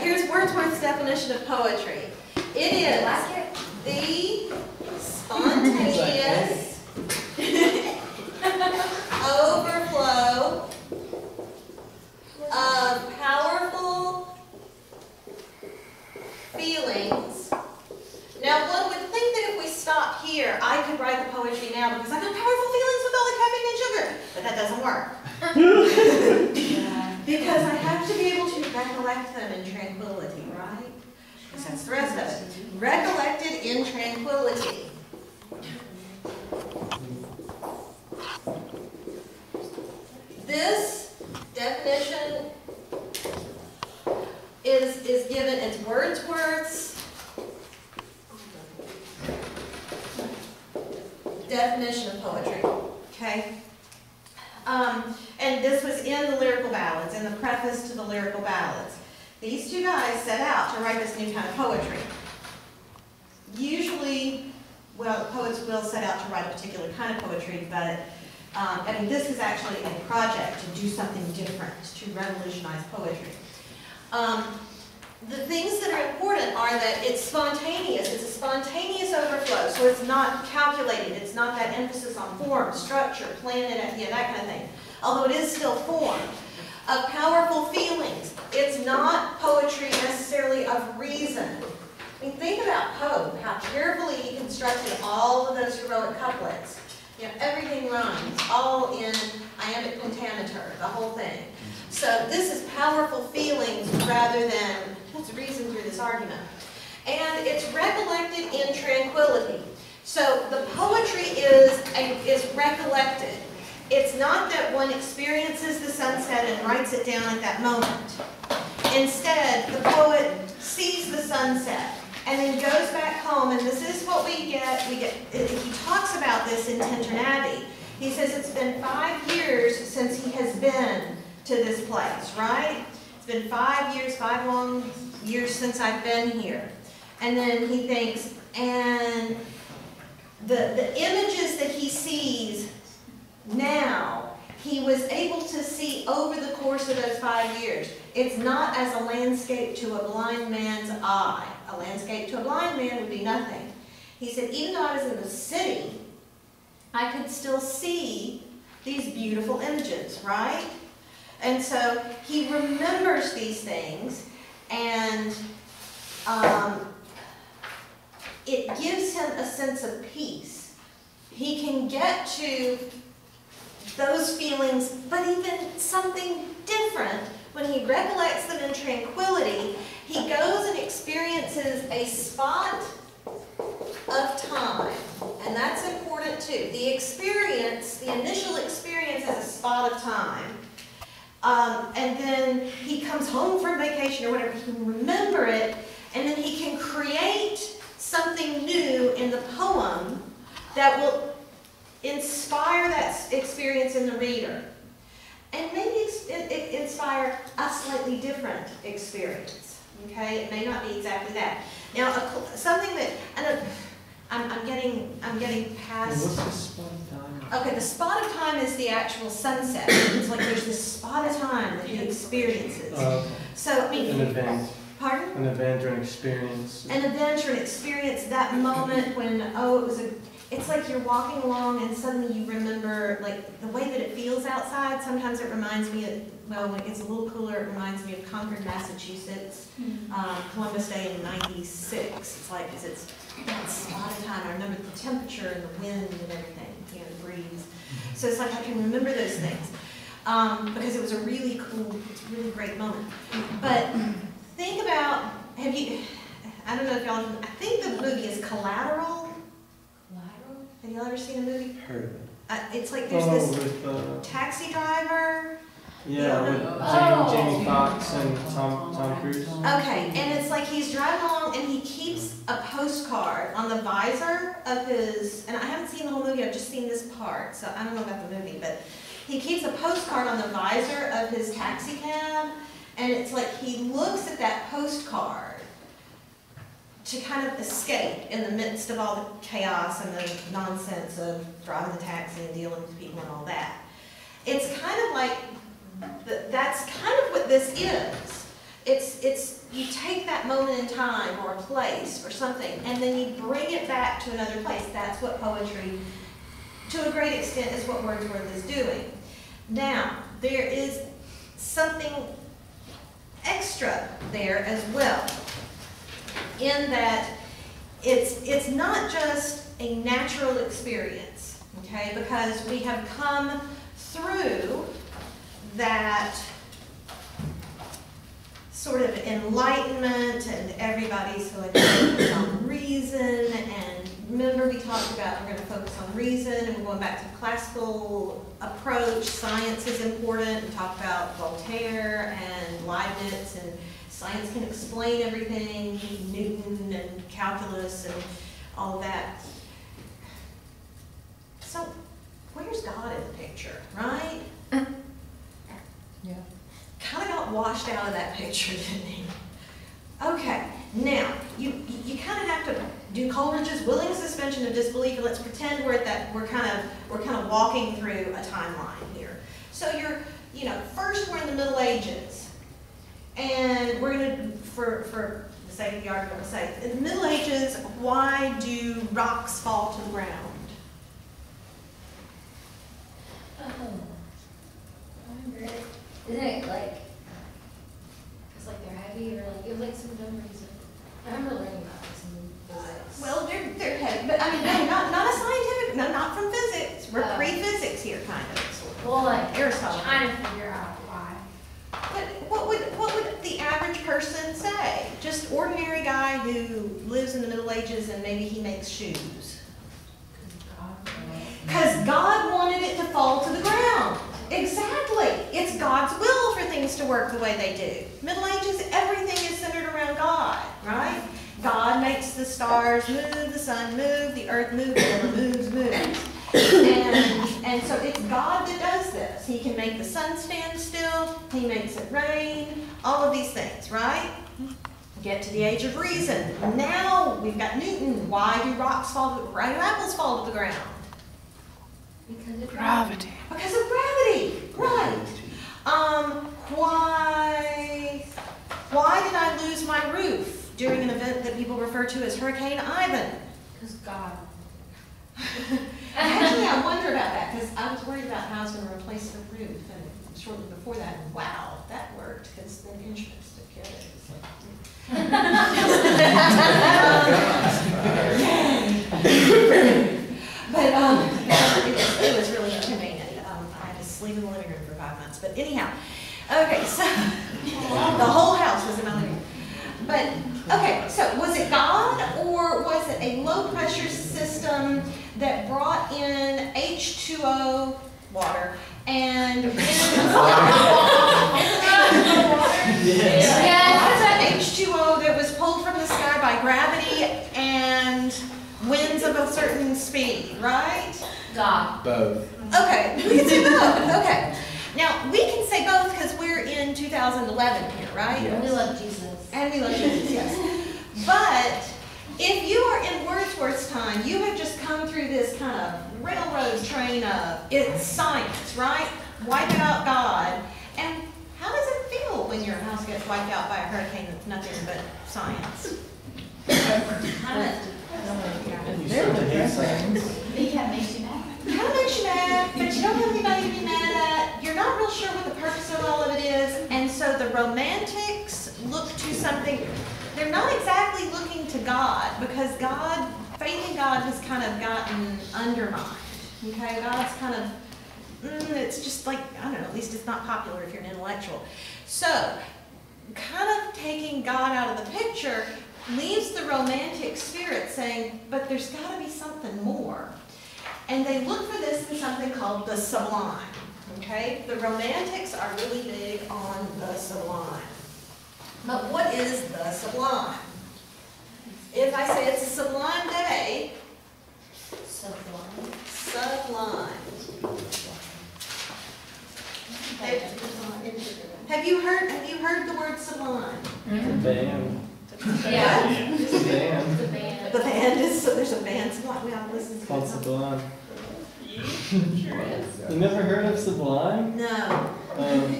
here's Wordsworth's definition of poetry. It is the spontaneous overflow of powerful feelings. Now, one would think that if we stop here, I could write the poetry now because I've got powerful feelings with all the caffeine and sugar. But that doesn't work. Because I have to be able to recollect them in tranquility, right? Because that's the rest of it. Recollected in tranquility. This definition is given as Wordsworth's definition of poetry, okay? And this was in the Lyrical Ballads, in the preface to the Lyrical Ballads. These two guys set out to write this new kind of poetry. Usually, well, poets will set out to write a particular kind of poetry, but I mean, this is actually a project to do something different, to revolutionize poetry. The things that are important are that it's spontaneous. It's a spontaneous overflow, so it's not calculated. It's not that emphasis on form, structure, planted, that kind of thing. Although it is still form. Of powerful feelings. It's not poetry necessarily of reason. I mean, think about Poe, how carefully he constructed all of those heroic couplets. You know, everything rhymes, all in iambic pentameter, the whole thing. So this is powerful feelings rather than what's reason through this argument. And it's recollected in tranquility. So the poetry is recollected. It's not that one experiences the sunset and writes it down at that moment. Instead, the poet sees the sunset and then goes back home, and this is what we get. He talks about this in Tintern Abbey. He says it's been 5 years since he has been to this place, right? It's been 5 years, 5 long years since I've been here. And then he thinks, and the images that he sees now, he was able to see over the course of those 5 years. It's not as a landscape to a blind man's eye. A landscape to a blind man would be nothing. He said, even though I was in the city, I could still see these beautiful images, right? And so he remembers these things, and it gives him a sense of peace. He can get to those feelings, but even something different. When he recollects them in tranquility, he goes and experiences a spot of time. And that's important too. The experience, the initial experience is a spot of time. And then he comes home from vacation or whatever, he can remember it, and then he can create something new in the poem that will inspire that experience in the reader. And maybe inspire a slightly different experience. Okay, it may not be exactly that. Now, something that I'm getting past. What's the spot of time? Okay, the spot of time is the actual sunset. It's like there's this spot of time that he experiences. Okay. So I mean, An event. Pardon? An event or an experience. An event or an experience, that moment when it's like you're walking along and suddenly you remember, like, the way that it feels outside. Sometimes it reminds me of, well, when it gets a little cooler, it reminds me of Concord, Massachusetts, Columbus Day in '96. It's like, because it's that spot of time. I remember the temperature and the wind and everything, you know, the breeze. So it's like I can remember those things because it was a really cool, really great moment. But think about, I don't know if y'all, I think the movie is Collateral. Have y'all ever seen a movie? Heard of it. It's like there's this taxi driver. Yeah, with Jamie Foxx and Tom Cruise. Okay, and it's like he's driving along and he keeps a postcard on the visor of his, and I haven't seen the whole movie, I've just seen this part, so I don't know about the movie, but he keeps a postcard on the visor of his taxi cab, and it's like he looks at that postcard to kind of escape in the midst of all the chaos and the nonsense of driving the taxi and dealing with people and all that. It's kind of like, that's kind of what this is. you take that moment in time or a place or something, and then you bring it back to another place. That's what poetry, to a great extent, is what Wordsworth is doing. Now, there is something extra there as well, in that it's not just a natural experience, okay? Because we have come through that sort of enlightenment, and everybody's going to focus on reason. And remember, we talked about we're going to focus on reason, and we're going back to the classical approach. Science is important. We talked about Voltaire and Leibniz, and science can explain everything, Newton and calculus and all that. So, where's God in the picture, right? Yeah. Kind of got washed out of that picture, didn't he? Okay, now, you kind of have to do Coleridge's willing suspension of disbelief, and let's pretend we're kind of walking through a timeline here. So first we're in the Middle Ages, and we're going to, for the sake of the argument, we'll say, in the Middle Ages, why do rocks fall to the ground? Isn't it like, it's like they're heavy, or like, it was like some dumb reason. I remember learning about this in physics. Well, they're heavy, but I mean, no, not a scientific, no, not from physics. We're pre-physics here, kind of, sort of. Well, like, Aristotle. trying to figure out why. But what would the average person say? Just ordinary guy who lives in the Middle Ages and maybe he makes shoes. Because God wanted it to fall to the ground. Exactly. It's God's will for things to work the way they do. Middle Ages, everything is centered around God, right? God makes the stars move, the sun move, the earth move, whatever moves. And so it's God that does this. He can make the sun stand still, he makes it rain, all of these things, right? Get to the age of reason. Now we've got Newton. Why do apples fall to the ground? Because of Gravity. Because of gravity, right. Why did I lose my roof during an event that people refer to as Hurricane Ivan? Because God. Actually, I wonder about that, because I was worried about how I was going to replace the roof, and shortly before that, wow, that worked, because the insurance took care of it. It's like, but it was really inconvenient. I had to sleep in the living room for 5 months. But anyhow, okay, so the whole house was in my living room. But, okay, so was it God, or was it a low-pressure system that brought in H2O, water, and H2O that was pulled from the sky by gravity and winds of a certain speed, right? God. Both. Okay, we can say both. Okay. Now, we can say both because we're in 2011 here, right? Yes. And we love Jesus. And we love Jesus, yes. But if you are in Wordsworth's time, you have just come through this kind of railroad train of it's science, right? Wipe out God. And how does it feel when your house gets wiped out by a hurricane that's nothing but science? Kind It makes you mad. of makes you mad, but you don't have anybody to be mad at. You're not real sure what the purpose of all of it is. And so the Romantics look to something. They're not exactly looking to God, because faith in God has kind of gotten undermined. Okay, God's kind of, it's just like, I don't know, at least it's not popular if you're an intellectual. So, kind of taking God out of the picture leaves the Romantic spirit saying, but there's got to be something more. And they look for this in something called the sublime. Okay, the Romantics are really big on the sublime. But what is the sublime? If I say it's a sublime day, sublime. Have you heard the word sublime? Band. Yeah. It's a band. The band. The band is, so there's a band sublime. We all listen to Called it. Sublime. Sure is. You never heard of Sublime? No. Um,